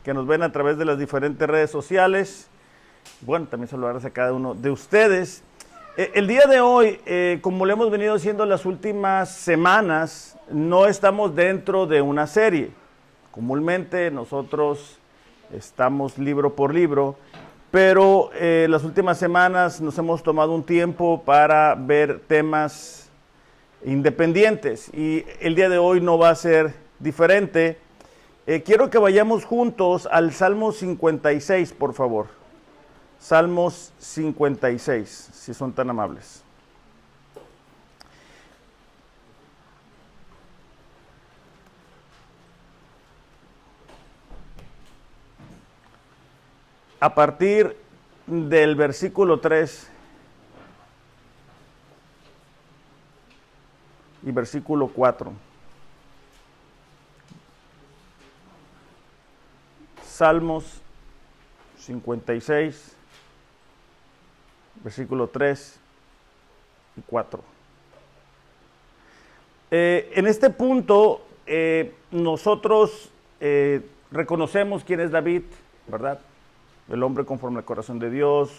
que nos ven a través de las diferentes redes sociales. Bueno, también saludarles a cada uno de ustedes. El día de hoy, como lo hemos venido haciendo las últimas semanas, no estamos dentro de una serie. Comúnmente nosotros estamos libro por libro, pero las últimas semanas nos hemos tomado un tiempo para ver temas independientes y el día de hoy no va a ser diferente. Quiero que vayamos juntos al Salmo 56, por favor. Salmos 56, si son tan amables. A partir del versículo 3 y versículo 4. Salmos 56, versículo 3 y 4. En este punto, nosotros reconocemos quién es David, ¿verdad? El hombre conforme al corazón de Dios,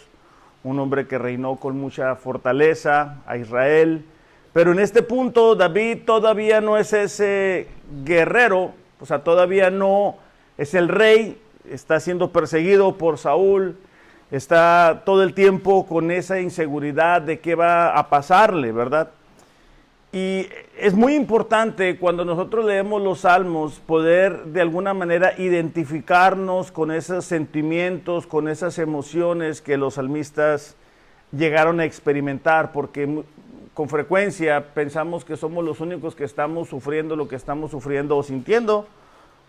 un hombre que reinó con mucha fortaleza a Israel. Pero en este punto, David todavía no es ese guerrero, o sea, todavía no es el rey. Está siendo perseguido por Saúl, está todo el tiempo con esa inseguridad de qué va a pasarle, ¿verdad? Y es muy importante cuando nosotros leemos los salmos poder de alguna manera identificarnos con esos sentimientos, con esas emociones que los salmistas llegaron a experimentar, porque con frecuencia pensamos que somos los únicos que estamos sufriendo lo que estamos sufriendo o sintiendo,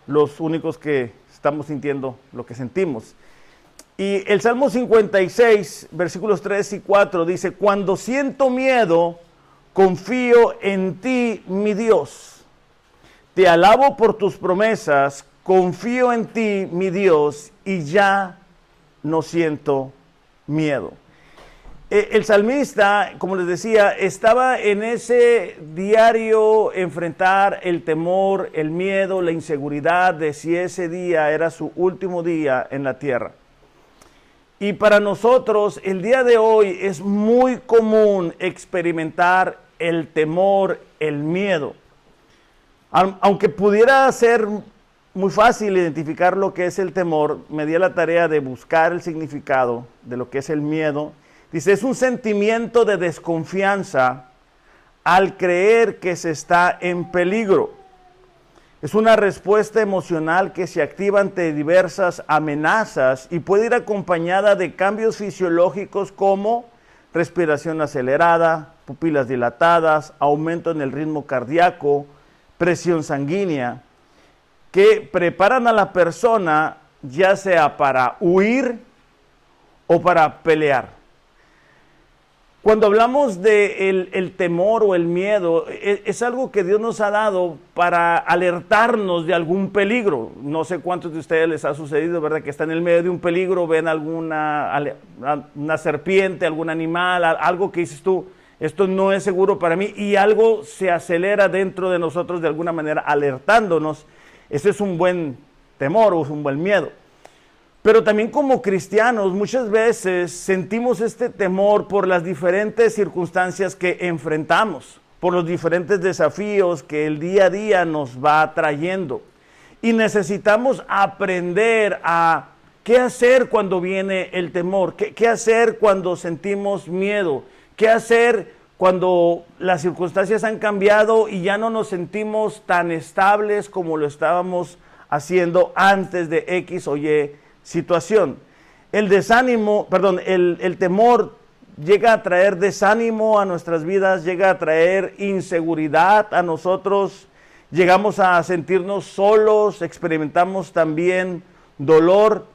los únicos que estamos sintiendo lo que sentimos. Y el Salmo 56, versículos 3 y 4 dice: cuando siento miedo, confío en ti, mi Dios. Te alabo por tus promesas, confío en ti, mi Dios, y ya no siento miedo. El salmista, como les decía, estaba en ese diario enfrentar el temor, el miedo, la inseguridad de si ese día era su último día en la tierra. Y para nosotros, el día de hoy es muy común experimentar el temor, el miedo. Aunque pudiera ser muy fácil identificar lo que es el temor, me di a la tarea de buscar el significado de lo que es el miedo. Dice, es un sentimiento de desconfianza al creer que se está en peligro. Es una respuesta emocional que se activa ante diversas amenazas y puede ir acompañada de cambios fisiológicos como respiración acelerada, pupilas dilatadas, aumento en el ritmo cardíaco, presión sanguínea, que preparan a la persona ya sea para huir o para pelear. Cuando hablamos de el temor o el miedo, es algo que Dios nos ha dado para alertarnos de algún peligro. No sé cuántos de ustedes les ha sucedido, ¿verdad? Que están en el medio de un peligro, ven una serpiente, algún animal, algo que dices tú, esto no es seguro para mí, y algo se acelera dentro de nosotros de alguna manera alertándonos. Ese es un buen temor o es un buen miedo. Pero también como cristianos muchas veces sentimos este temor por las diferentes circunstancias que enfrentamos, por los diferentes desafíos que el día a día nos va trayendo. Y necesitamos aprender a qué hacer cuando viene el temor, qué hacer cuando sentimos miedo, qué hacer cuando las circunstancias han cambiado y ya no nos sentimos tan estables como lo estábamos haciendo antes de X o Y situación. El temor llega a traer desánimo a nuestras vidas, llega a traer inseguridad a nosotros, llegamos a sentirnos solos, experimentamos también dolor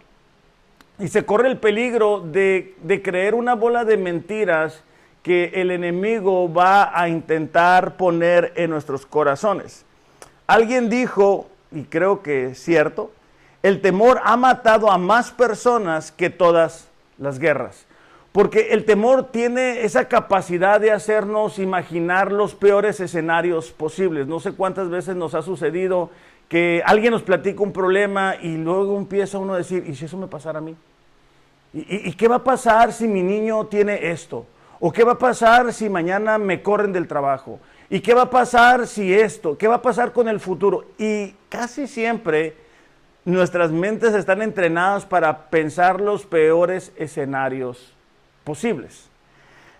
y se corre el peligro de creer una bola de mentiras que el enemigo va a intentar poner en nuestros corazones. Alguien dijo, y creo que es cierto, el temor ha matado a más personas que todas las guerras. Porque el temor tiene esa capacidad de hacernos imaginar los peores escenarios posibles. No sé cuántas veces nos ha sucedido que alguien nos platica un problema y luego empieza uno a decir, ¿y si eso me pasara a mí? ¿Y qué va a pasar si mi niño tiene esto? ¿O qué va a pasar si mañana me corren del trabajo? ¿Y qué va a pasar si esto? ¿Qué va a pasar con el futuro? Y casi siempre nuestras mentes están entrenadas para pensar los peores escenarios posibles.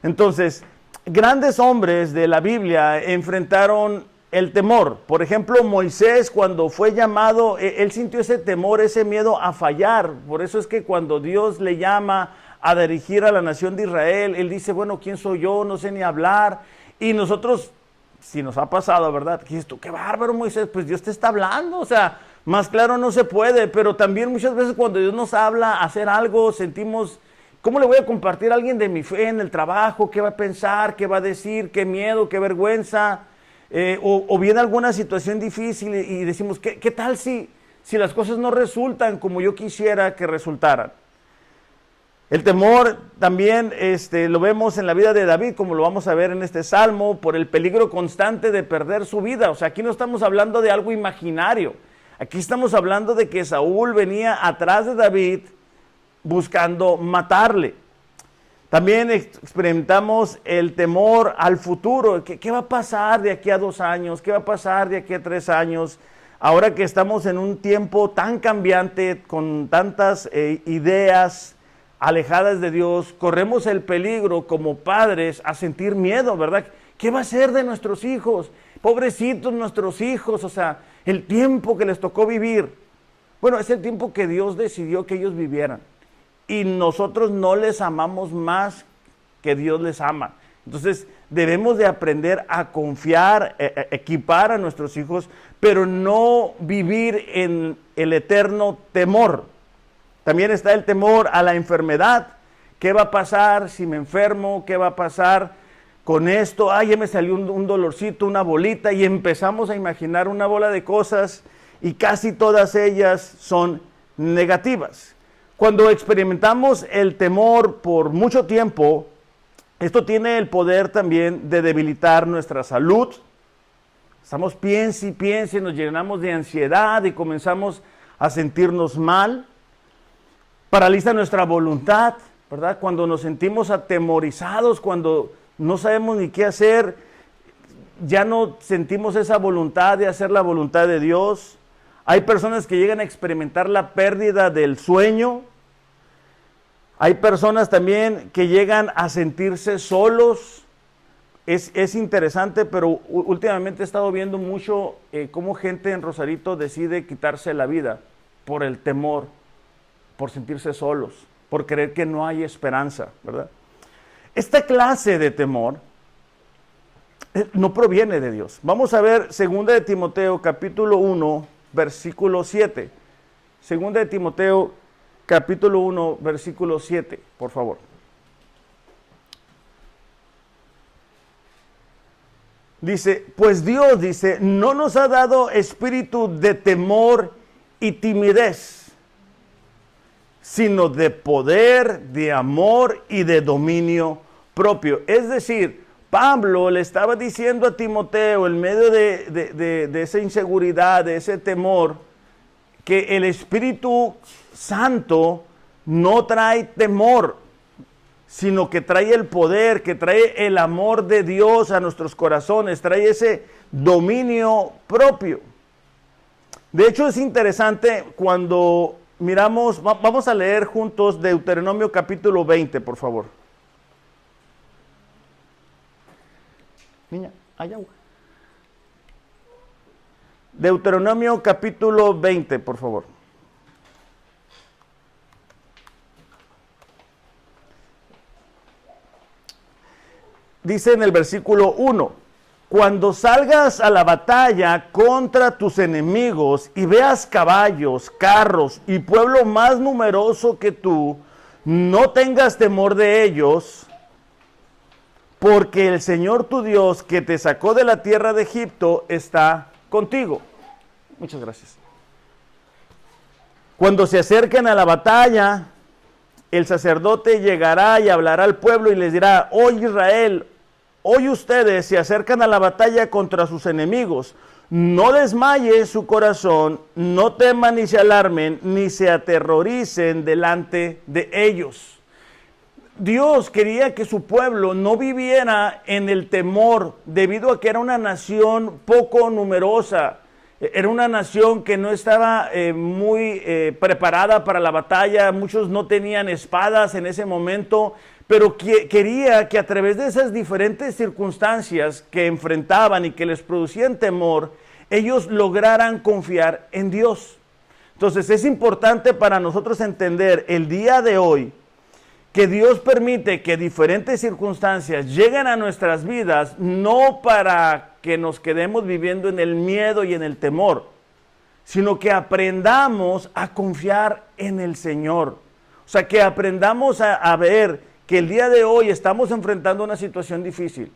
Entonces, grandes hombres de la Biblia enfrentaron el temor. Por ejemplo, Moisés, cuando fue llamado, él sintió ese temor, ese miedo a fallar. Por eso es que cuando Dios le llama a dirigir a la nación de Israel, él dice, bueno, ¿quién soy yo? No sé ni hablar. Y nosotros, si nos ha pasado, ¿verdad? ¿Qué dices tú? ¡Qué bárbaro, Moisés! Pues Dios te está hablando, o sea, más claro no se puede. Pero también muchas veces cuando Dios nos habla a hacer algo, sentimos, ¿cómo le voy a compartir a alguien de mi fe en el trabajo? ¿Qué va a pensar? ¿Qué va a decir? ¿Qué miedo? ¿Qué vergüenza? O viene alguna situación difícil y decimos, ¿qué tal si las cosas no resultan como yo quisiera que resultaran? El temor también lo vemos en la vida de David, como lo vamos a ver en este salmo, por el peligro constante de perder su vida. O sea, aquí no estamos hablando de algo imaginario. Aquí estamos hablando de que Saúl venía atrás de David buscando matarle. También experimentamos el temor al futuro. ¿Qué va a pasar de aquí a 2 años? ¿Qué va a pasar de aquí a 3 años? Ahora que estamos en un tiempo tan cambiante, con tantas ideas alejadas de Dios, corremos el peligro como padres a sentir miedo, ¿verdad? ¿Qué va a ser de nuestros hijos? Pobrecitos nuestros hijos, o sea, el tiempo que les tocó vivir. Bueno, es el tiempo que Dios decidió que ellos vivieran. Y nosotros no les amamos más que Dios les ama. Entonces debemos de aprender a confiar, equipar a nuestros hijos, pero no vivir en el eterno temor. También está el temor a la enfermedad. ¿Qué va a pasar si me enfermo? ¿Qué va a pasar con esto? Ay, ya me salió un dolorcito, una bolita, y empezamos a imaginar una bola de cosas y casi todas ellas son negativas. Cuando experimentamos el temor por mucho tiempo, esto tiene el poder también de debilitar nuestra salud. Estamos piense y piense, nos llenamos de ansiedad y comenzamos a sentirnos mal. Paraliza nuestra voluntad, ¿verdad? Cuando nos sentimos atemorizados, cuando no sabemos ni qué hacer, ya no sentimos esa voluntad de hacer la voluntad de Dios. Hay personas que llegan a experimentar la pérdida del sueño. Hay personas también que llegan a sentirse solos. Es interesante, pero últimamente he estado viendo mucho cómo gente en Rosarito decide quitarse la vida por el temor, por sentirse solos, por creer que no hay esperanza, ¿verdad? Esta clase de temor no proviene de Dios. Vamos a ver 2 de Timoteo capítulo 1, versículo 7. 2 de Timoteo capítulo 1, versículo 7, por favor. Dice, pues Dios, dice, no nos ha dado espíritu de temor y timidez, sino de poder, de amor y de dominio propio. Es decir, Pablo le estaba diciendo a Timoteo, en medio de esa inseguridad, de ese temor, que el Espíritu Santo no trae temor, sino que trae el poder, que trae el amor de Dios a nuestros corazones, trae ese dominio propio. De hecho, es interesante cuando miramos, vamos a leer juntos Deuteronomio capítulo 20, por favor. Niña, hay agua. Deuteronomio capítulo 20, por favor. Dice en el versículo 1, cuando salgas a la batalla contra tus enemigos y veas caballos, carros y pueblo más numeroso que tú, no tengas temor de ellos, porque el Señor tu Dios que te sacó de la tierra de Egipto está contigo. Muchas gracias. Cuando se acerquen a la batalla, el sacerdote llegará y hablará al pueblo y les dirá, hoy Israel, hoy ustedes se acercan a la batalla contra sus enemigos. no desmaye su corazón, no teman ni se alarmen, ni se aterroricen delante de ellos. Dios quería que su pueblo no viviera en el temor, debido a que era una nación poco numerosa. Era una nación que no estaba muy preparada para la batalla, muchos no tenían espadas en ese momento, pero quería que a través de esas diferentes circunstancias que enfrentaban y que les producían temor, ellos lograran confiar en Dios. Entonces es importante para nosotros entender el día de hoy que Dios permite que diferentes circunstancias lleguen a nuestras vidas, no para que nos quedemos viviendo en el miedo y en el temor, sino que aprendamos a confiar en el Señor. O sea, que aprendamos a ver que el día de hoy estamos enfrentando una situación difícil.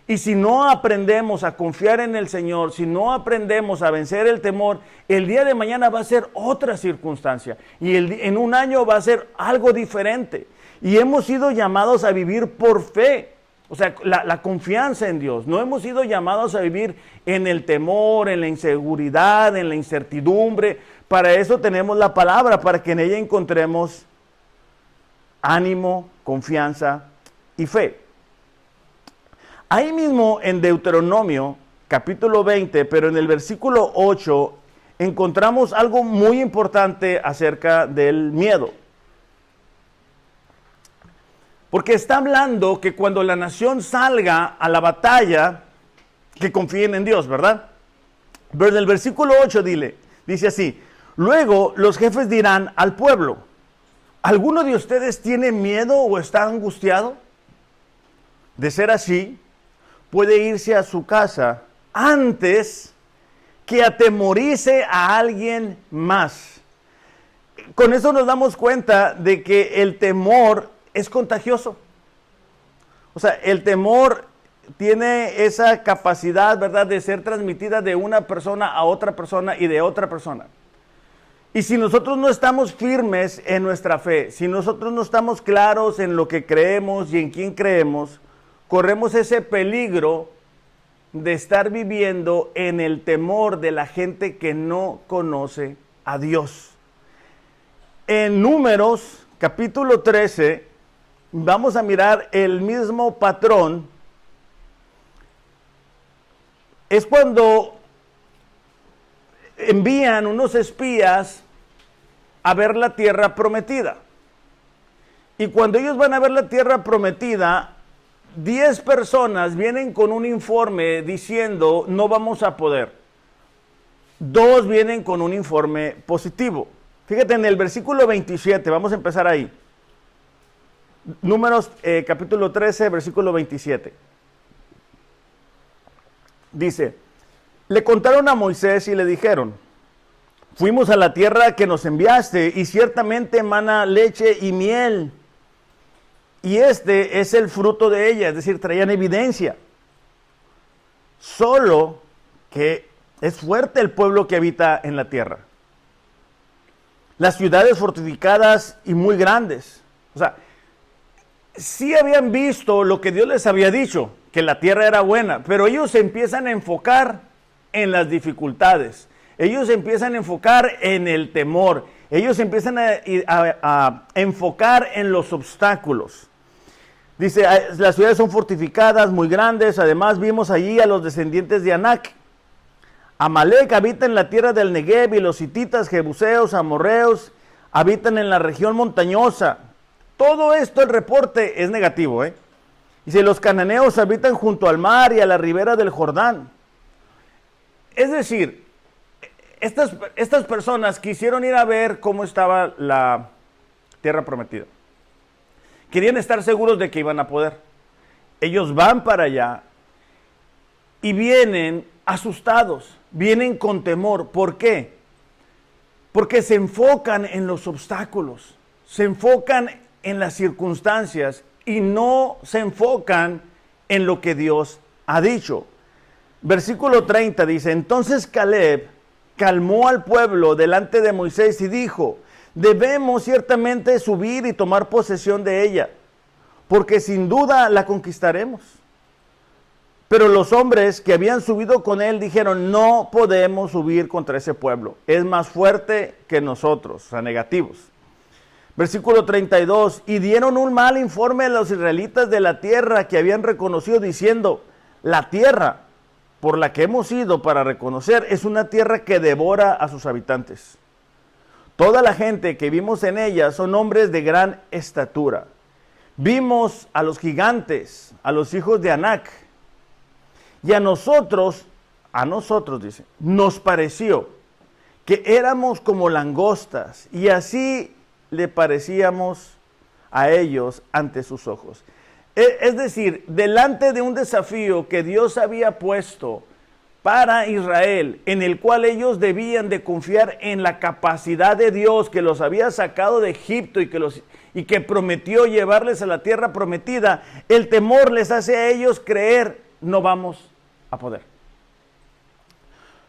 Y si no aprendemos a confiar en el Señor, si no aprendemos a vencer el temor, el día de mañana va a ser otra circunstancia. Y en un año va a ser algo diferente. Y hemos sido llamados a vivir por fe. O sea, la confianza en Dios. No hemos sido llamados a vivir en el temor, en la inseguridad, en la incertidumbre. Para eso tenemos la palabra, para que en ella encontremos ánimo, confianza y fe. Ahí mismo en Deuteronomio, capítulo 20, pero en el versículo 8, encontramos algo muy importante acerca del miedo. Porque está hablando que cuando la nación salga a la batalla, que confíen en Dios, ¿verdad? Pero en el versículo 8 dice así: luego los jefes dirán al pueblo, ¿alguno de ustedes tiene miedo o está angustiado? De ser así, puede irse a su casa antes que atemorice a alguien más. Con eso nos damos cuenta de que el temor es contagioso. O sea, el temor tiene esa capacidad, ¿verdad?, de ser transmitida de una persona a otra persona y de otra persona. Y si nosotros no estamos firmes en nuestra fe, si nosotros no estamos claros en lo que creemos y en quién creemos, corremos ese peligro de estar viviendo en el temor de la gente que no conoce a Dios. En Números, capítulo 13, vamos a mirar el mismo patrón. Es cuando envían unos espías a ver la tierra prometida. Y cuando ellos van a ver la tierra prometida, 10 personas vienen con un informe diciendo no vamos a poder. 2 vienen con un informe positivo. Fíjate en el versículo 27, vamos a empezar ahí. Números capítulo 13, versículo 27. Dice, le contaron a Moisés y le dijeron, fuimos a la tierra que nos enviaste y ciertamente emana leche y miel. Y este es el fruto de ella, es decir, traían evidencia. Solo que es fuerte el pueblo que habita en la tierra. Las ciudades fortificadas y muy grandes. O sea, sí habían visto lo que Dios les había dicho, que la tierra era buena, pero ellos se empiezan a enfocar en las dificultades. Ellos empiezan a enfocar en el temor. Ellos empiezan a enfocar en los obstáculos. Dice, las ciudades son fortificadas, muy grandes. Además vimos allí a los descendientes de Anac. Amalek habita en la tierra del Negev y los hititas, jebuseos, amorreos habitan en la región montañosa. Todo esto, el reporte es negativo. Dice, los cananeos habitan junto al mar y a la ribera del Jordán. Es decir, estas personas quisieron ir a ver cómo estaba la tierra prometida. Querían estar seguros de que iban a poder. Ellos van para allá y vienen asustados, vienen con temor. ¿Por qué? Porque se enfocan en los obstáculos, se enfocan en las circunstancias y no se enfocan en lo que Dios ha dicho. Versículo 30 dice, entonces Caleb calmó al pueblo delante de Moisés y dijo, debemos ciertamente subir y tomar posesión de ella, porque sin duda la conquistaremos. Pero los hombres que habían subido con él dijeron, no podemos subir contra ese pueblo, es más fuerte que nosotros, o sea, negativos. Versículo 32, y dieron un mal informe a los israelitas de la tierra que habían reconocido, diciendo, la tierra por la que hemos ido para reconocer es una tierra que devora a sus habitantes. Toda la gente que vimos en ella son hombres de gran estatura. Vimos a los gigantes, a los hijos de Anac, y a nosotros dice, nos pareció que éramos como langostas, y así le parecíamos a ellos ante sus ojos. Es decir, delante de un desafío que Dios había puesto para Israel, en el cual ellos debían de confiar en la capacidad de Dios que los había sacado de Egipto y que prometió llevarles a la tierra prometida, el temor les hace a ellos creer, no vamos a poder.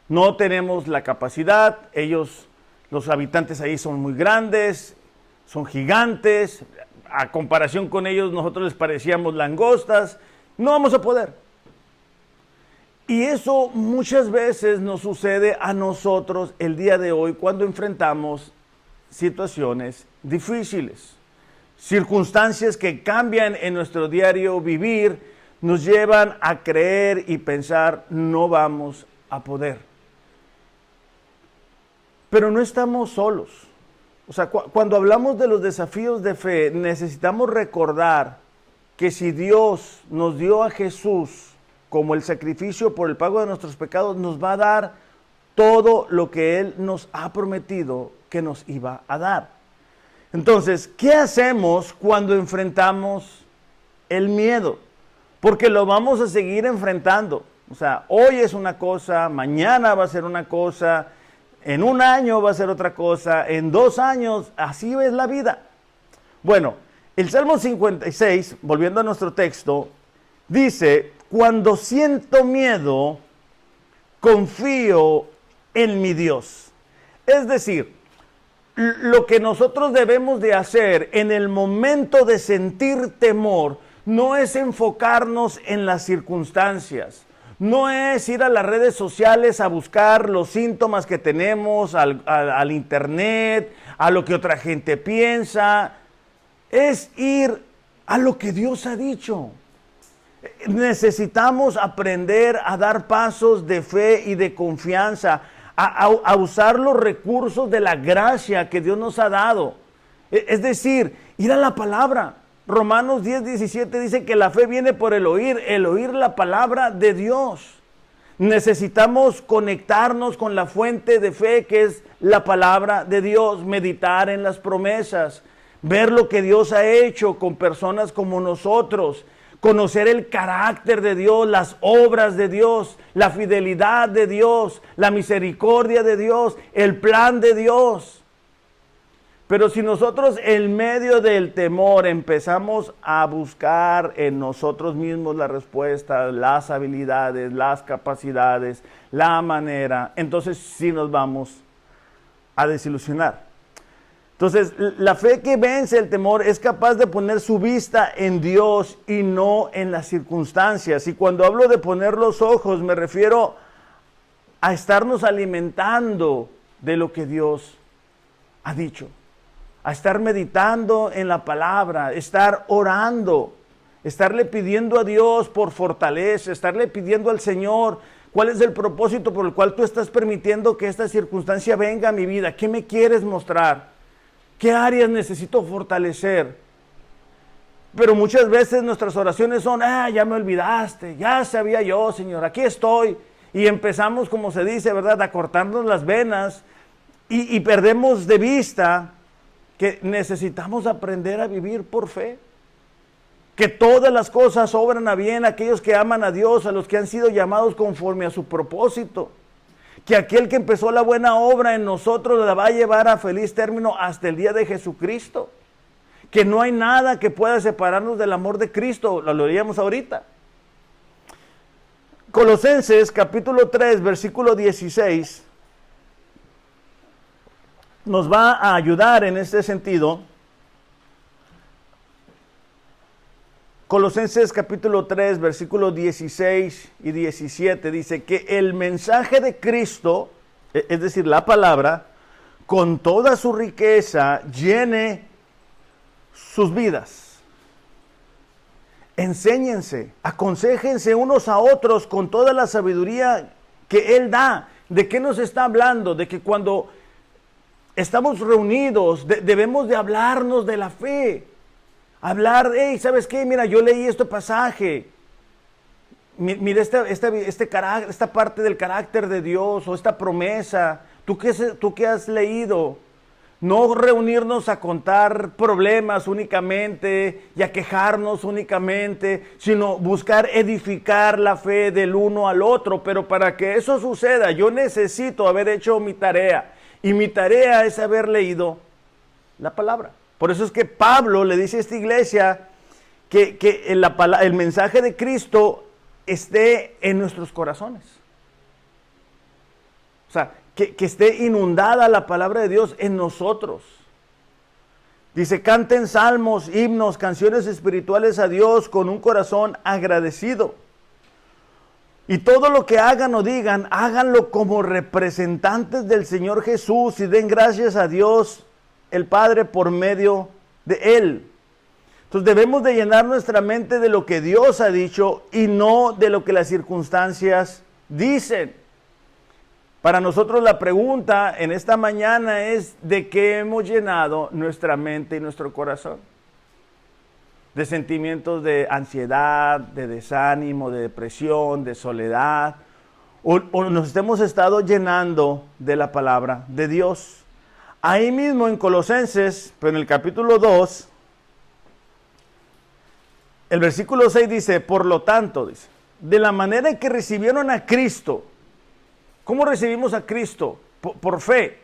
No tenemos la capacidad, los habitantes ahí son muy grandes, son gigantes, a comparación con ellos nosotros les parecíamos langostas, no vamos a poder. Y eso muchas veces nos sucede a nosotros el día de hoy cuando enfrentamos situaciones difíciles. Circunstancias que cambian en nuestro diario vivir nos llevan a creer y pensar no vamos a poder. Pero no estamos solos. O sea, cuando hablamos de los desafíos de fe, necesitamos recordar que si Dios nos dio a Jesús como el sacrificio por el pago de nuestros pecados, nos va a dar todo lo que Él nos ha prometido que nos iba a dar. Entonces, ¿qué hacemos cuando enfrentamos el miedo? Porque lo vamos a seguir enfrentando. O sea, hoy es una cosa, mañana va a ser una cosa, en un año va a ser otra cosa, en 2 años, así es la vida. Bueno, el Salmo 56, volviendo a nuestro texto, dice, cuando siento miedo, confío en mi Dios. Es decir, lo que nosotros debemos de hacer en el momento de sentir temor, no es enfocarnos en las circunstancias, no es ir a las redes sociales a buscar los síntomas que tenemos, al internet, a lo que otra gente piensa, es ir a lo que Dios ha dicho. Necesitamos aprender a dar pasos de fe y de confianza, a usar los recursos de la gracia que Dios nos ha dado. Es decir, ir a la palabra. Romanos 10:17 dice que la fe viene por el oír la palabra de Dios. Necesitamos conectarnos con la fuente de fe que es la palabra de Dios, meditar en las promesas, ver lo que Dios ha hecho con personas como nosotros, conocer el carácter de Dios, las obras de Dios, la fidelidad de Dios, la misericordia de Dios, el plan de Dios. Pero si nosotros en medio del temor empezamos a buscar en nosotros mismos la respuesta, las habilidades, las capacidades, la manera, entonces sí nos vamos a desilusionar. Entonces, la fe que vence el temor es capaz de poner su vista en Dios y no en las circunstancias. Y cuando hablo de poner los ojos, me refiero a estarnos alimentando de lo que Dios ha dicho. A estar meditando en la palabra, estar orando, estarle pidiendo a Dios por fortaleza, estarle pidiendo al Señor cuál es el propósito por el cual tú estás permitiendo que esta circunstancia venga a mi vida. ¿Qué me quieres mostrar? ¿Qué áreas necesito fortalecer? Pero muchas veces nuestras oraciones son, ya me olvidaste, ya sabía yo, Señor, aquí estoy. Y empezamos, como se dice, ¿verdad?, a cortarnos las venas y perdemos de vista que necesitamos aprender a vivir por fe. Que todas las cosas obran a bien a aquellos que aman a Dios, a los que han sido llamados conforme a su propósito. Que aquel que empezó la buena obra en nosotros la va a llevar a feliz término hasta el día de Jesucristo. Que no hay nada que pueda separarnos del amor de Cristo, lo leíamos ahorita. Colosenses capítulo 3, versículo 16, nos va a ayudar en este sentido. Colosenses capítulo 3, versículos 16 y 17 dice que el mensaje de Cristo, es decir, la palabra, con toda su riqueza, llene sus vidas. Enséñense, aconséjense unos a otros con toda la sabiduría que Él da. ¿De qué nos está hablando? De que cuando estamos reunidos debemos de hablarnos de la fe. Hablar, hey, ¿sabes qué? Mira, yo leí este pasaje. Mira esta parte del carácter de Dios o esta promesa. ¿Tú qué has leído? No reunirnos a contar problemas únicamente y a quejarnos únicamente, sino buscar edificar la fe del uno al otro. Pero para que eso suceda, yo necesito haber hecho mi tarea. Y mi tarea es haber leído la palabra. Por eso es que Pablo le dice a esta iglesia que el mensaje de Cristo esté en nuestros corazones. O sea, que esté inundada la palabra de Dios en nosotros. Dice, canten salmos, himnos, canciones espirituales a Dios con un corazón agradecido. Y todo lo que hagan o digan, háganlo como representantes del Señor Jesús y den gracias a Dios el Padre por medio de Él. Entonces debemos de llenar nuestra mente de lo que Dios ha dicho y no de lo que las circunstancias dicen. Para nosotros la pregunta en esta mañana es: ¿de qué hemos llenado nuestra mente y nuestro corazón? De sentimientos de ansiedad, de desánimo, de depresión, de soledad, o nos hemos estado llenando de la palabra de Dios. Ahí mismo en Colosenses, pero en el capítulo 2, el versículo 6 dice, por lo tanto, dice, de la manera en que recibieron a Cristo. ¿Cómo recibimos a Cristo? Por fe.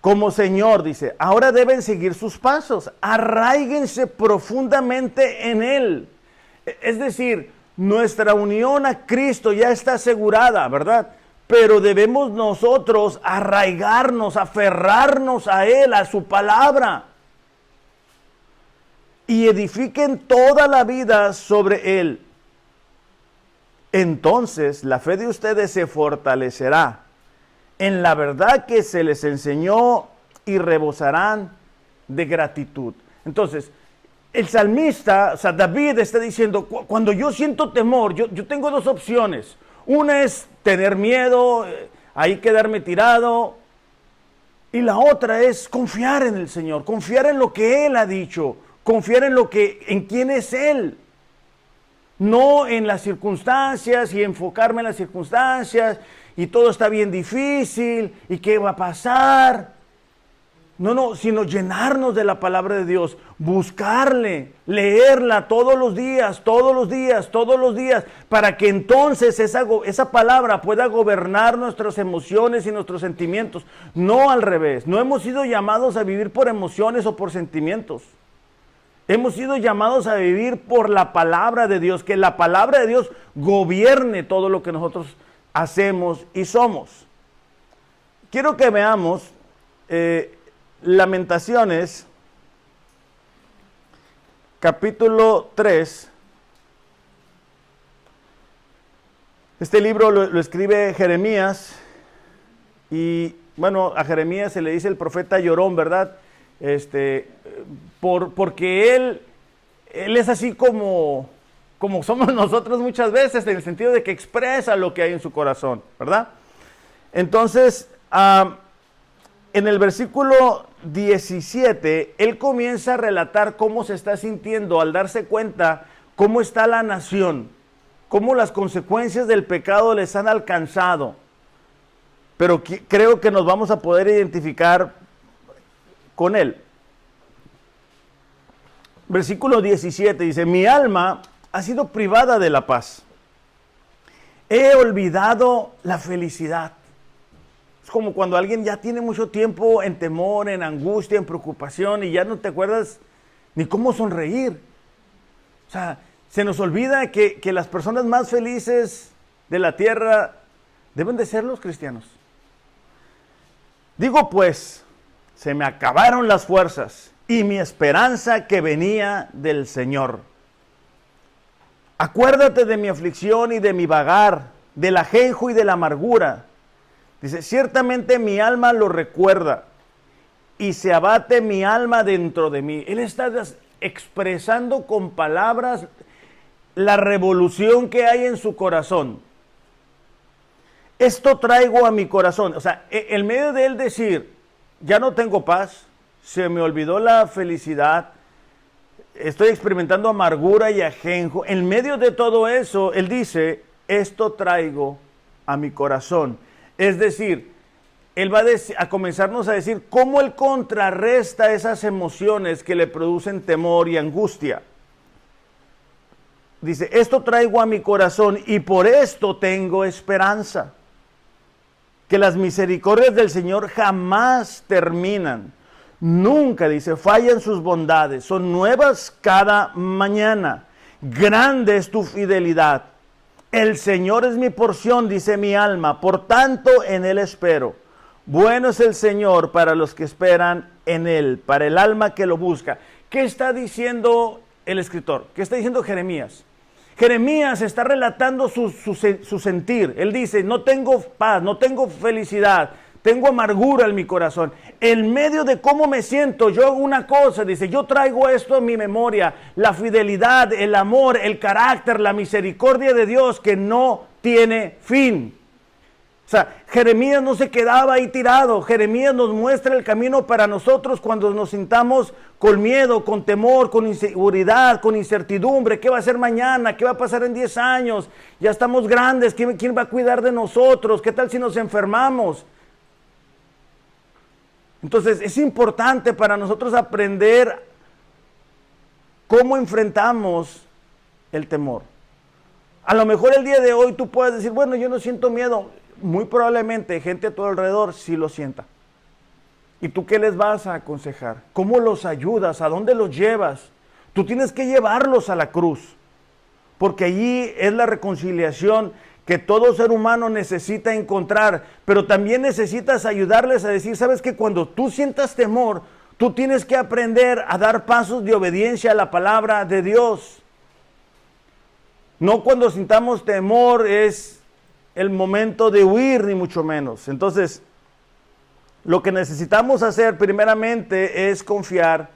Como Señor, dice, ahora deben seguir sus pasos, arraíguense profundamente en Él. Es decir, nuestra unión a Cristo ya está asegurada, ¿verdad? Pero debemos nosotros arraigarnos, aferrarnos a Él, a su palabra. Y edifiquen toda la vida sobre Él. Entonces la fe de ustedes se fortalecerá en la verdad que se les enseñó y rebosarán de gratitud. Entonces, el salmista, o sea, David está diciendo, cuando yo siento temor, yo tengo dos opciones. Una es tener miedo, ahí quedarme tirado. Y la otra es confiar en el Señor, confiar en lo que Él ha dicho, confiar en quién es Él. No en las circunstancias y enfocarme en las circunstancias y todo está bien difícil y qué va a pasar. No, sino llenarnos de la palabra de Dios, buscarle, leerla todos los días, para que entonces esa palabra pueda gobernar nuestras emociones y nuestros sentimientos. No al revés, no hemos sido llamados a vivir por emociones o por sentimientos. Hemos sido llamados a vivir por la palabra de Dios, que la palabra de Dios gobierne todo lo que nosotros hacemos y somos. Quiero que veamos Lamentaciones, capítulo 3. Este libro lo escribe Jeremías y bueno, a Jeremías se le dice el profeta llorón, ¿verdad? Porque él es así como somos nosotros muchas veces, en el sentido de que expresa lo que hay en su corazón, ¿verdad? Entonces, en el versículo 17, él comienza a relatar cómo se está sintiendo al darse cuenta cómo está la nación, cómo las consecuencias del pecado les han alcanzado. Pero creo que nos vamos a poder identificar con él. Versículo 17 dice, mi alma ha sido privada de la paz. He olvidado la felicidad. Es como cuando alguien ya tiene mucho tiempo en temor, en angustia, en preocupación y ya no te acuerdas ni cómo sonreír. O sea, se nos olvida que las personas más felices de la tierra deben de ser los cristianos. Digo pues, se me acabaron las fuerzas y mi esperanza que venía del Señor. Acuérdate de mi aflicción y de mi vagar, del ajenjo y de la amargura. Dice, ciertamente mi alma lo recuerda y se abate mi alma dentro de mí. Él está expresando con palabras la revolución que hay en su corazón. Esto traigo a mi corazón. O sea, en medio de él decir, ya no tengo paz, se me olvidó la felicidad, estoy experimentando amargura y ajenjo. En medio de todo eso, él dice, esto traigo a mi corazón. Es decir, él va a comenzarnos a decir cómo él contrarresta esas emociones que le producen temor y angustia. Dice, esto traigo a mi corazón y por esto tengo esperanza. Que las misericordias del Señor jamás terminan. Nunca, dice, fallan sus bondades, son nuevas cada mañana. Grande es tu fidelidad. El Señor es mi porción, dice mi alma, por tanto en Él espero. Bueno es el Señor para los que esperan en Él, para el alma que lo busca. ¿Qué está diciendo el escritor? ¿Qué está diciendo Jeremías? Jeremías está relatando su sentir. Él dice, no tengo paz, no tengo felicidad, tengo amargura en mi corazón. En medio de cómo me siento, yo hago una cosa, dice, yo traigo esto en mi memoria, la fidelidad, el amor, el carácter, la misericordia de Dios que no tiene fin. O sea, Jeremías no se quedaba ahí tirado. Jeremías nos muestra el camino para nosotros cuando nos sintamos con miedo, con temor, con inseguridad, con incertidumbre. ¿Qué va a ser mañana? ¿Qué va a pasar en 10 años? Ya estamos grandes. ¿Quién va a cuidar de nosotros? ¿Qué tal si nos enfermamos? Entonces, es importante para nosotros aprender cómo enfrentamos el temor. A lo mejor el día de hoy tú puedes decir, bueno, yo no siento miedo. Muy probablemente gente a tu alrededor sí lo sienta. ¿Y tú qué les vas a aconsejar? ¿Cómo los ayudas? ¿A dónde los llevas? Tú tienes que llevarlos a la cruz, porque allí es la reconciliación que todo ser humano necesita encontrar, pero también necesitas ayudarles a decir, ¿sabes qué? Cuando tú sientas temor, tú tienes que aprender a dar pasos de obediencia a la palabra de Dios. No cuando sintamos temor es el momento de huir, ni mucho menos. Entonces, lo que necesitamos hacer primeramente es confiar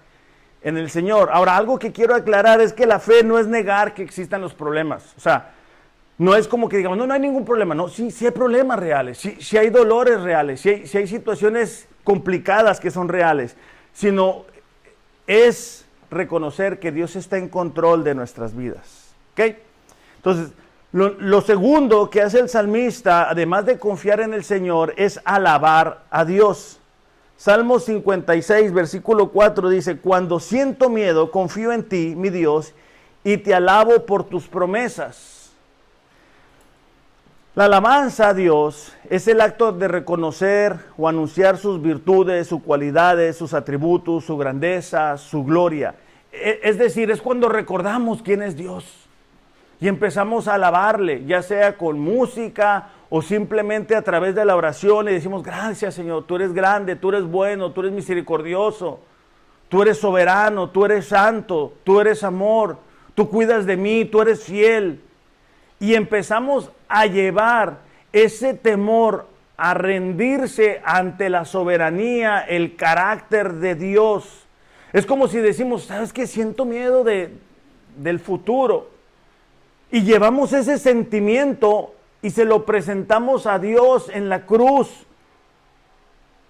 en el Señor. Ahora, algo que quiero aclarar es que la fe no es negar que existan los problemas. O sea, no es como que digamos, no hay ningún problema. No, sí hay problemas reales, sí hay dolores reales, sí hay situaciones complicadas que son reales, sino es reconocer que Dios está en control de nuestras vidas. ¿Ok? Entonces, lo segundo que hace el salmista, además de confiar en el Señor, es alabar a Dios. Salmo 56, versículo 4 dice, cuando siento miedo, confío en ti, mi Dios, y te alabo por tus promesas. La alabanza a Dios es el acto de reconocer o anunciar sus virtudes, sus cualidades, sus atributos, su grandeza, su gloria. Es decir, es cuando recordamos quién es Dios. Y empezamos a alabarle, ya sea con música o simplemente a través de la oración y decimos, gracias Señor, tú eres grande, tú eres bueno, tú eres misericordioso, tú eres soberano, tú eres santo, tú eres amor, tú cuidas de mí, tú eres fiel. Y empezamos a llevar ese temor a rendirse ante la soberanía, el carácter de Dios. Es como si decimos, ¿sabes qué? Siento miedo del futuro. Y llevamos ese sentimiento y se lo presentamos a Dios en la cruz.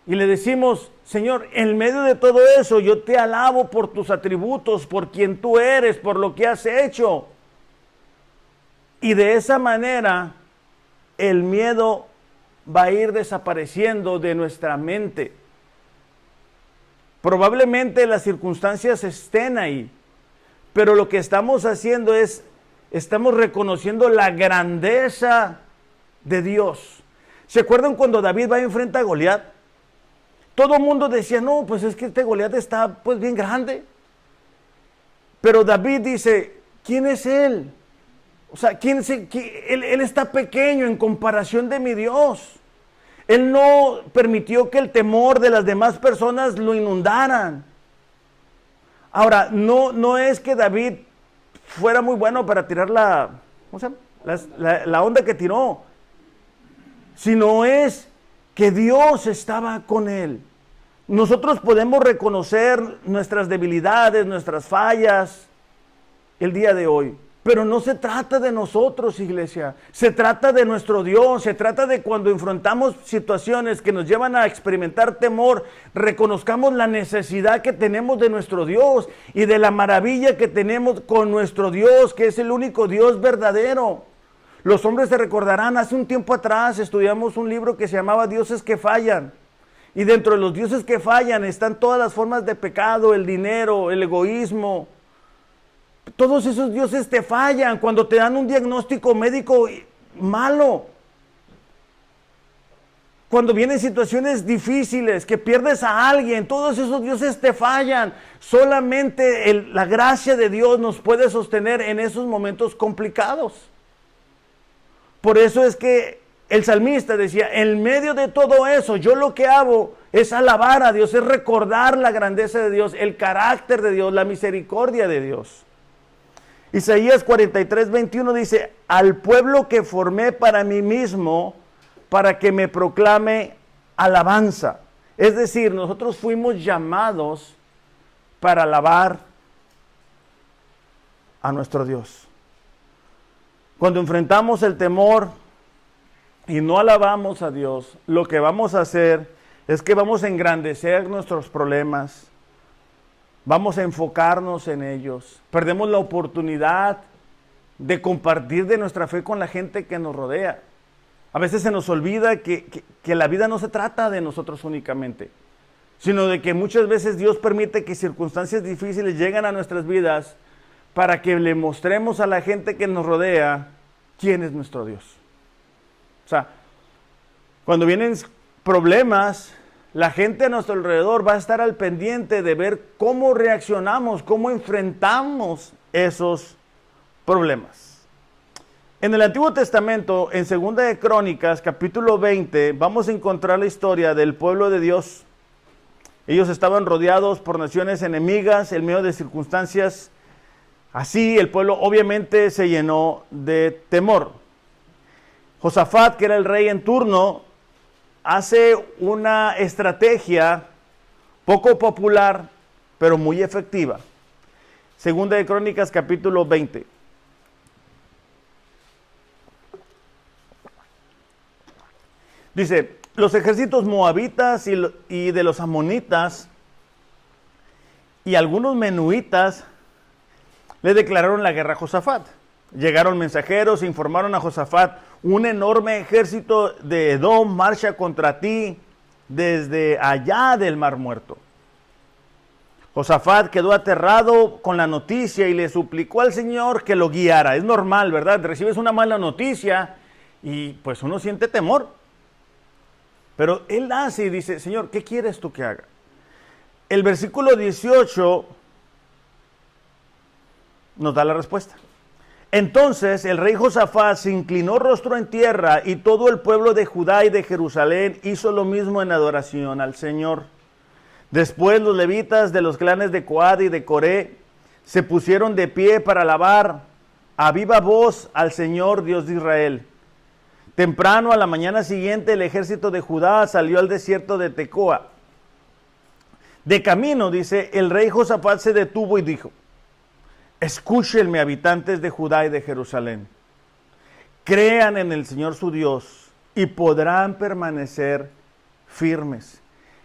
Y le decimos, Señor, en medio de todo eso, yo te alabo por tus atributos, por quien tú eres, por lo que has hecho. Y de esa manera, el miedo va a ir desapareciendo de nuestra mente. Probablemente las circunstancias estén ahí, pero lo que estamos haciendo es estamos reconociendo la grandeza de Dios. ¿Se acuerdan cuando David va enfrente a Goliat? Todo el mundo decía, no, pues es que este Goliat está pues bien grande. Pero David dice, ¿quién es él? O sea, él está pequeño en comparación de mi Dios. Él no permitió que el temor de las demás personas lo inundaran. Ahora, no es que David fuera muy bueno para tirar ¿cómo se llama? La onda que tiró, sino es que Dios estaba con él. Nosotros podemos reconocer nuestras debilidades, nuestras fallas el día de hoy, pero no se trata de nosotros, iglesia. Se trata de nuestro Dios. Se trata de cuando enfrentamos situaciones que nos llevan a experimentar temor, reconozcamos la necesidad que tenemos de nuestro Dios y de la maravilla que tenemos con nuestro Dios, que es el único Dios verdadero. Los hombres se recordarán, hace un tiempo atrás estudiamos un libro que se llamaba Dioses que fallan. Y dentro de los dioses que fallan están todas las formas de pecado, el dinero, el egoísmo. Todos esos dioses te fallan cuando te dan un diagnóstico médico malo. Cuando vienen situaciones difíciles, que pierdes a alguien, todos esos dioses te fallan. Solamente la gracia de Dios nos puede sostener en esos momentos complicados. Por eso es que el salmista decía, en medio de todo eso, yo lo que hago es alabar a Dios, es recordar la grandeza de Dios, el carácter de Dios, la misericordia de Dios. Isaías 43:21 dice, al pueblo que formé para mí mismo, para que me proclame alabanza. Es decir, nosotros fuimos llamados para alabar a nuestro Dios. Cuando enfrentamos el temor y no alabamos a Dios, lo que vamos a hacer es que vamos a engrandecer nuestros problemas, vamos a enfocarnos en ellos, perdemos la oportunidad de compartir de nuestra fe con la gente que nos rodea. A veces se nos olvida que la vida no se trata de nosotros únicamente, sino de que muchas veces Dios permite que circunstancias difíciles lleguen a nuestras vidas para que le mostremos a la gente que nos rodea quién es nuestro Dios. O sea, cuando vienen problemas, la gente a nuestro alrededor va a estar al pendiente de ver cómo reaccionamos, cómo enfrentamos esos problemas. En el Antiguo Testamento, en 2 de Crónicas, capítulo 20, vamos a encontrar la historia del pueblo de Dios. Ellos estaban rodeados por naciones enemigas en medio de circunstancias así. El pueblo obviamente se llenó de temor. Josafat, que era el rey en turno, hace una estrategia poco popular, pero muy efectiva. 2 de Crónicas, capítulo 20. Dice, los ejércitos moabitas y de los amonitas y algunos menuitas le declararon la guerra a Josafat. Llegaron mensajeros e informaron a Josafat, un enorme ejército de Edom marcha contra ti desde allá del Mar Muerto. Josafat quedó aterrado con la noticia y le suplicó al Señor que lo guiara. Es normal, ¿verdad? Recibes una mala noticia y pues uno siente temor. Pero él hace y dice, Señor, ¿qué quieres tú que haga? El versículo 18 nos da la respuesta. Entonces el rey Josafat se inclinó rostro en tierra y todo el pueblo de Judá y de Jerusalén hizo lo mismo en adoración al Señor. Después los levitas de los clanes de Coad y de Coré se pusieron de pie para alabar a viva voz al Señor Dios de Israel. Temprano a la mañana siguiente el ejército de Judá salió al desierto de Tecoa. De camino, dice, el rey Josafat se detuvo y dijo, escúchenme, habitantes de Judá y de Jerusalén. Crean en el Señor su Dios y podrán permanecer firmes.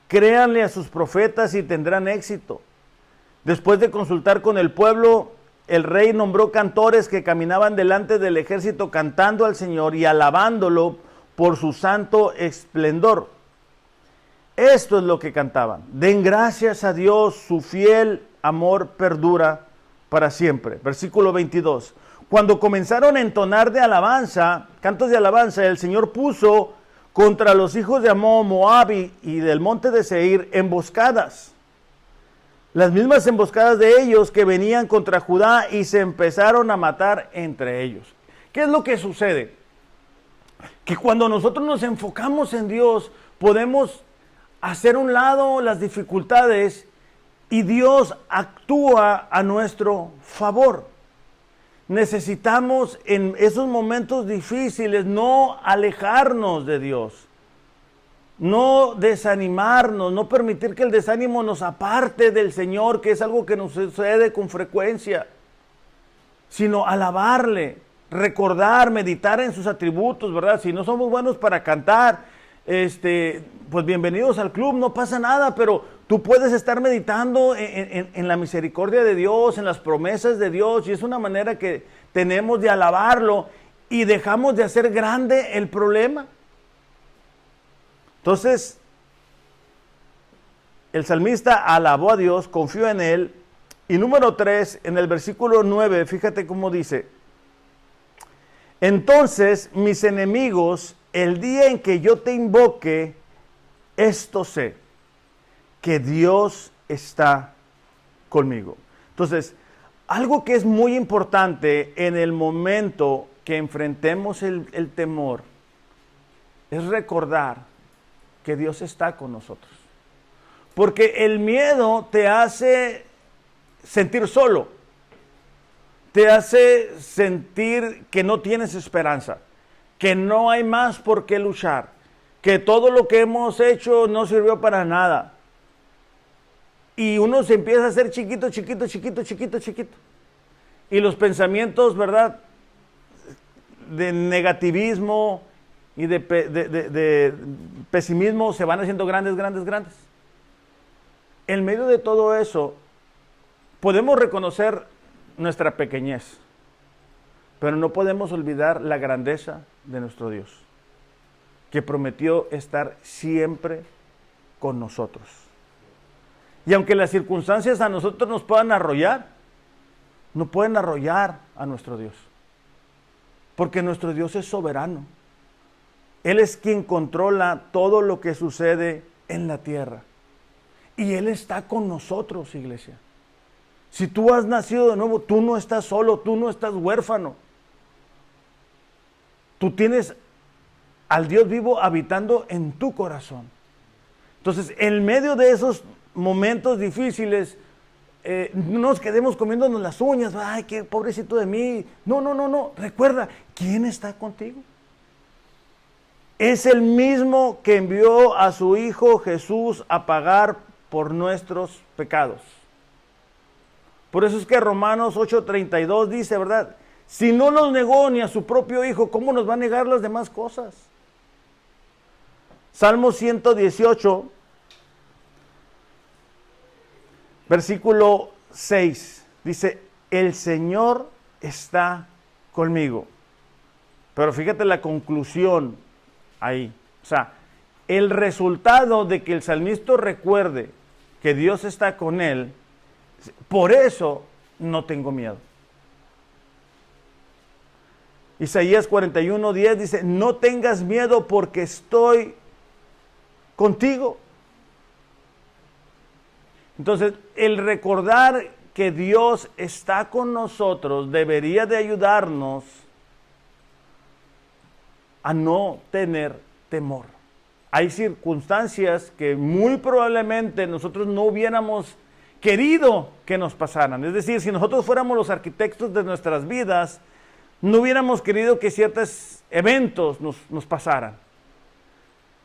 Créanle a sus profetas y tendrán éxito. Después de consultar con el pueblo, el rey nombró cantores que caminaban delante del ejército cantando al Señor y alabándolo por su santo esplendor. Esto es lo que cantaban. Den gracias a Dios, su fiel amor perdura para siempre. Versículo 22. Cuando comenzaron a entonar de alabanza, cantos de alabanza, el Señor puso contra los hijos de Amón, Moab y del monte de Seir emboscadas. Las mismas emboscadas de ellos que venían contra Judá y se empezaron a matar entre ellos. ¿Qué es lo que sucede? Que cuando nosotros nos enfocamos en Dios, podemos hacer a un lado las dificultades y Dios actúa a nuestro favor. necesitamos en esos momentos difíciles no alejarnos de Dios, no desanimarnos, no permitir que el desánimo nos aparte del Señor, que es algo que nos sucede con frecuencia, sino alabarle, recordar, meditar en sus atributos, ¿verdad? Si no somos buenos para cantar, pues bienvenidos al club, no pasa nada, pero tú puedes estar meditando en la misericordia de Dios, en las promesas de Dios, y es una manera que tenemos de alabarlo y dejamos de hacer grande el problema. Entonces, el salmista alabó a Dios, confió en Él, y número 3, en el versículo 9, fíjate cómo dice: entonces mis enemigos, el día en que yo te invoque, esto sé, que Dios está conmigo. Entonces, algo que es muy importante en el momento que enfrentemos el temor, es recordar que Dios está con nosotros. Porque el miedo te hace sentir solo, te hace sentir que no tienes esperanza, que no hay más por qué luchar, que todo lo que hemos hecho no sirvió para nada. Y uno se empieza a hacer chiquito. Y los pensamientos, ¿verdad?, de negativismo y de pesimismo se van haciendo grandes. En medio de todo eso, podemos reconocer nuestra pequeñez, pero no podemos olvidar la grandeza de nuestro Dios, que prometió estar siempre con nosotros. Y aunque las circunstancias a nosotros nos puedan arrollar, no pueden arrollar a nuestro Dios, porque nuestro Dios es soberano. Él es quien controla todo lo que sucede en la tierra. Y Él está con nosotros, iglesia. Si tú has nacido de nuevo, tú no estás solo, tú no estás huérfano. Tú tienes al Dios vivo habitando en tu corazón. Entonces, en medio de esos momentos difíciles, no nos quedemos comiéndonos las uñas. Ay, qué pobrecito de mí. No. Recuerda, ¿quién está contigo? Es el mismo que envió a su Hijo Jesús a pagar por nuestros pecados. Por eso es que Romanos 8:32 dice, ¿verdad? Si no nos negó ni a su propio Hijo, ¿cómo nos va a negar las demás cosas? Salmo 118, versículo 6, dice, el Señor está conmigo. Pero fíjate la conclusión ahí. O sea, el resultado de que el salmista recuerde que Dios está con él, por eso no tengo miedo. Isaías 41:10 dice, no tengas miedo porque estoy contigo. Entonces, el recordar que Dios está con nosotros debería de ayudarnos a no tener temor. Hay circunstancias que muy probablemente nosotros no hubiéramos querido que nos pasaran. Es decir, si nosotros fuéramos los arquitectos de nuestras vidas, no hubiéramos querido que ciertos eventos nos pasaran.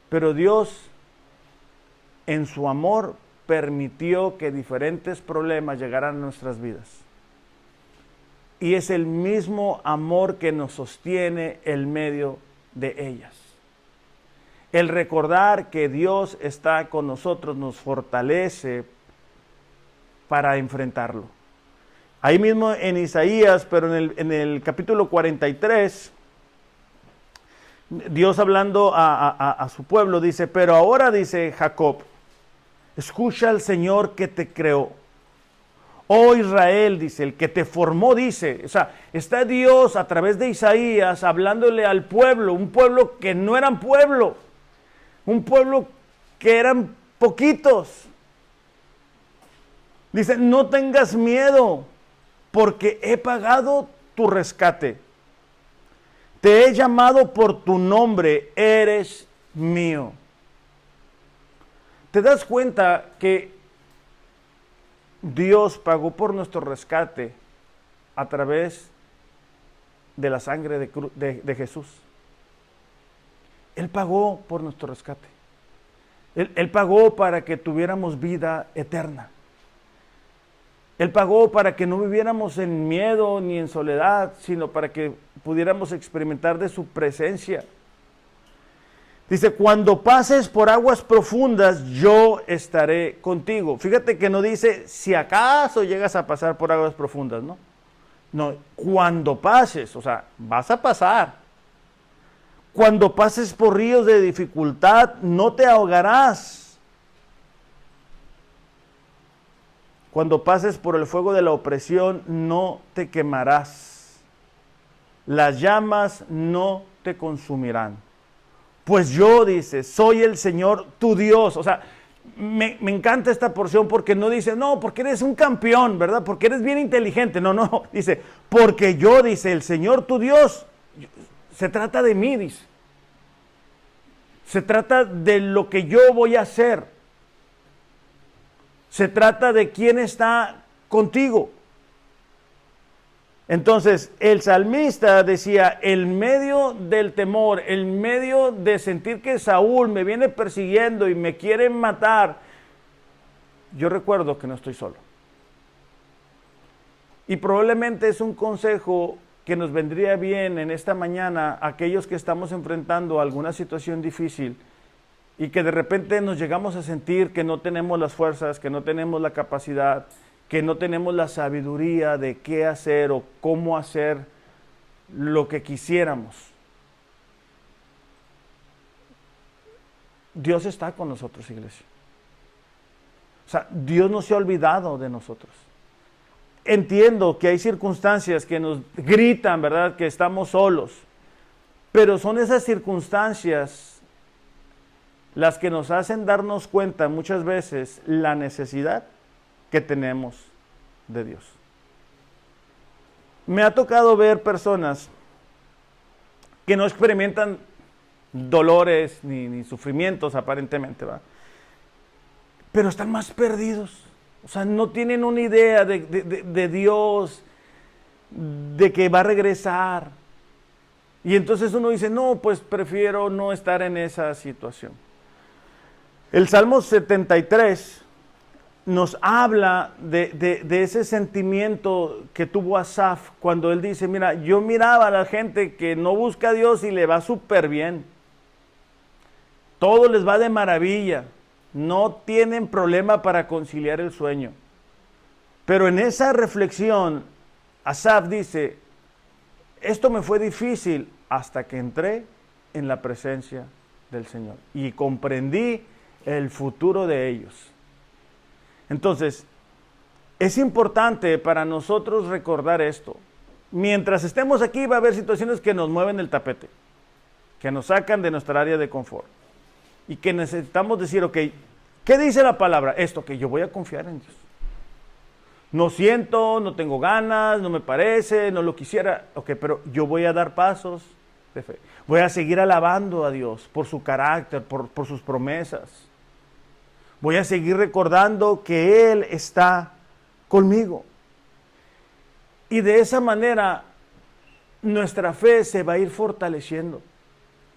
Pero Dios, en su amor, permitió que diferentes problemas llegaran a nuestras vidas. Y es el mismo amor que nos sostiene en medio de ellas. El recordar que Dios está con nosotros nos fortalece para enfrentarlo. Ahí mismo en Isaías, pero en el capítulo 43, Dios hablando a su pueblo dice, pero ahora dice Jacob, escucha al Señor que te creó. Oh Israel, dice, el que te formó, dice. O sea, está Dios a través de Isaías hablándole al pueblo, un pueblo que no eran pueblo, un pueblo que eran poquitos. Dice, no tengas miedo, porque he pagado tu rescate. Te he llamado por tu nombre, eres mío. ¿Te das cuenta que Dios pagó por nuestro rescate a través de la sangre de Jesús. Él pagó por nuestro rescate. Él pagó para que tuviéramos vida eterna. Él pagó para que no viviéramos en miedo ni en soledad, sino para que pudiéramos experimentar de su presencia. Dice, cuando pases por aguas profundas, yo estaré contigo. Fíjate que no dice, si acaso llegas a pasar por aguas profundas, ¿no? No, cuando pases, o sea, vas a pasar. Cuando pases por ríos de dificultad, no te ahogarás. Cuando pases por el fuego de la opresión, no te quemarás. Las llamas no te consumirán. Pues yo, dice, soy el Señor tu Dios. O sea, me encanta esta porción porque no dice, no, porque eres un campeón, ¿verdad? Porque eres bien inteligente. No, dice, porque yo, dice, el Señor tu Dios. Se trata de mí, dice. Se trata de lo que yo voy a hacer. Se trata de quién está contigo. Entonces, el salmista decía, en medio del temor, en medio de sentir que Saúl me viene persiguiendo y me quiere matar, yo recuerdo que no estoy solo. Y probablemente es un consejo que nos vendría bien en esta mañana a aquellos que estamos enfrentando alguna situación difícil y que de repente nos llegamos a sentir que no tenemos las fuerzas, que no tenemos la capacidad, que no tenemos la sabiduría de qué hacer o cómo hacer lo que quisiéramos. Dios está con nosotros, iglesia. O sea, Dios no se ha olvidado de nosotros. Entiendo que hay circunstancias que nos gritan, ¿verdad?, que estamos solos, pero son esas circunstancias las que nos hacen darnos cuenta muchas veces la necesidad que tenemos de Dios. Me ha tocado ver personas que no experimentan dolores ni sufrimientos aparentemente, ¿va?, pero están más perdidos. O sea, no tienen una idea de Dios, de que va a regresar. Y entonces uno dice, no, pues prefiero no estar en esa situación. El Salmo 73 nos habla de ese sentimiento que tuvo Asaf cuando él dice, mira, yo miraba a la gente que no busca a Dios y le va súper bien. Todo les va de maravilla. No tienen problema para conciliar el sueño. Pero en esa reflexión, Asaf dice, esto me fue difícil hasta que entré en la presencia del Señor y comprendí el futuro de ellos. Entonces, es importante para nosotros recordar esto. Mientras estemos aquí va a haber situaciones que nos mueven el tapete, que nos sacan de nuestra área de confort. Y que necesitamos decir, ok, ¿qué dice la palabra? Esto, que yo voy a confiar en Dios. No siento, no tengo ganas, no me parece, no lo quisiera. Ok, pero yo voy a dar pasos de fe. Voy a seguir alabando a Dios por su carácter, por sus promesas. Voy a seguir recordando que Él está conmigo. Y de esa manera, nuestra fe se va a ir fortaleciendo.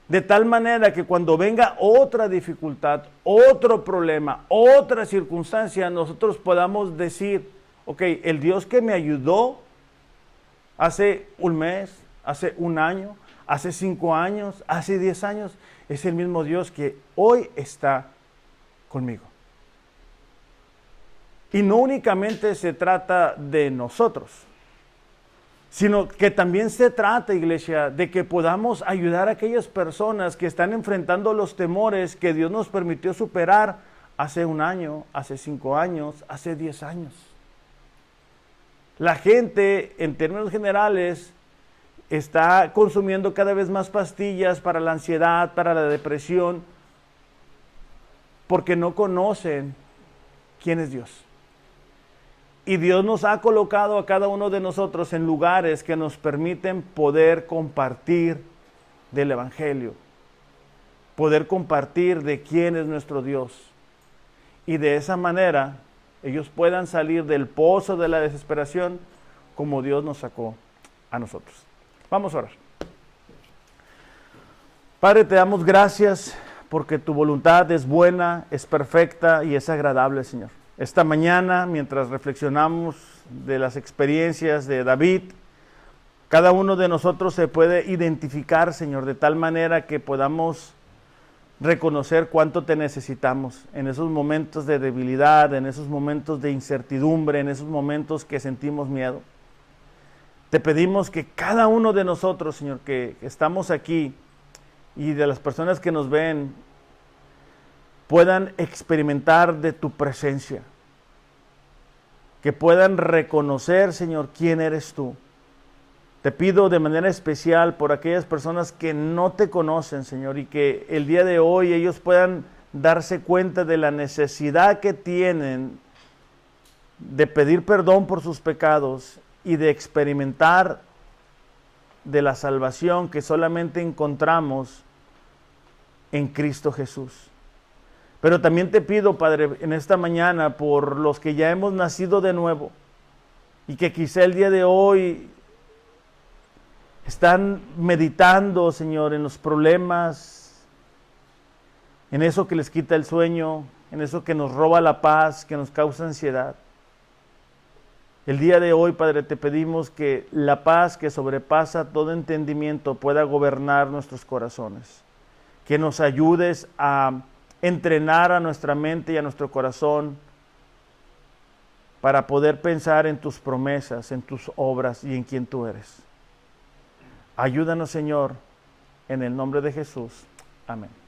De tal manera que cuando venga otra dificultad, otro problema, otra circunstancia, nosotros podamos decir, ok, el Dios que me ayudó hace un mes, hace un año, hace 5 años, hace 10 años, es el mismo Dios que hoy está conmigo. Y no únicamente se trata de nosotros, sino que también se trata, iglesia, de que podamos ayudar a aquellas personas que están enfrentando los temores que Dios nos permitió superar hace un año, hace 5 años, hace 10 años. La gente, en términos generales, está consumiendo cada vez más pastillas para la ansiedad, para la depresión, porque no conocen quién es Dios. Y Dios nos ha colocado a cada uno de nosotros en lugares que nos permiten poder compartir del Evangelio, poder compartir de quién es nuestro Dios. Y de esa manera ellos puedan salir del pozo de la desesperación como Dios nos sacó a nosotros. Vamos a orar. Padre, te damos gracias porque tu voluntad es buena, es perfecta y es agradable, Señor. Esta mañana, mientras reflexionamos de las experiencias de David, cada uno de nosotros se puede identificar, Señor, de tal manera que podamos reconocer cuánto te necesitamos en esos momentos de debilidad, en esos momentos de incertidumbre, en esos momentos que sentimos miedo. Te pedimos que cada uno de nosotros, Señor, que estamos aquí y de las personas que nos ven, puedan experimentar de tu presencia, que puedan reconocer, Señor, quién eres tú. Te pido de manera especial por aquellas personas que no te conocen, Señor, y que el día de hoy ellos puedan darse cuenta de la necesidad que tienen de pedir perdón por sus pecados y de experimentar de la salvación que solamente encontramos en Cristo Jesús. Pero también te pido, Padre, en esta mañana por los que ya hemos nacido de nuevo y que quizá el día de hoy están meditando, Señor, en los problemas, en eso que les quita el sueño, en eso que nos roba la paz, que nos causa ansiedad. El día de hoy, Padre, te pedimos que la paz que sobrepasa todo entendimiento pueda gobernar nuestros corazones. Que nos ayudes a entrenar a nuestra mente y a nuestro corazón para poder pensar en tus promesas, en tus obras y en quién tú eres. Ayúdanos, Señor, en el nombre de Jesús. Amén.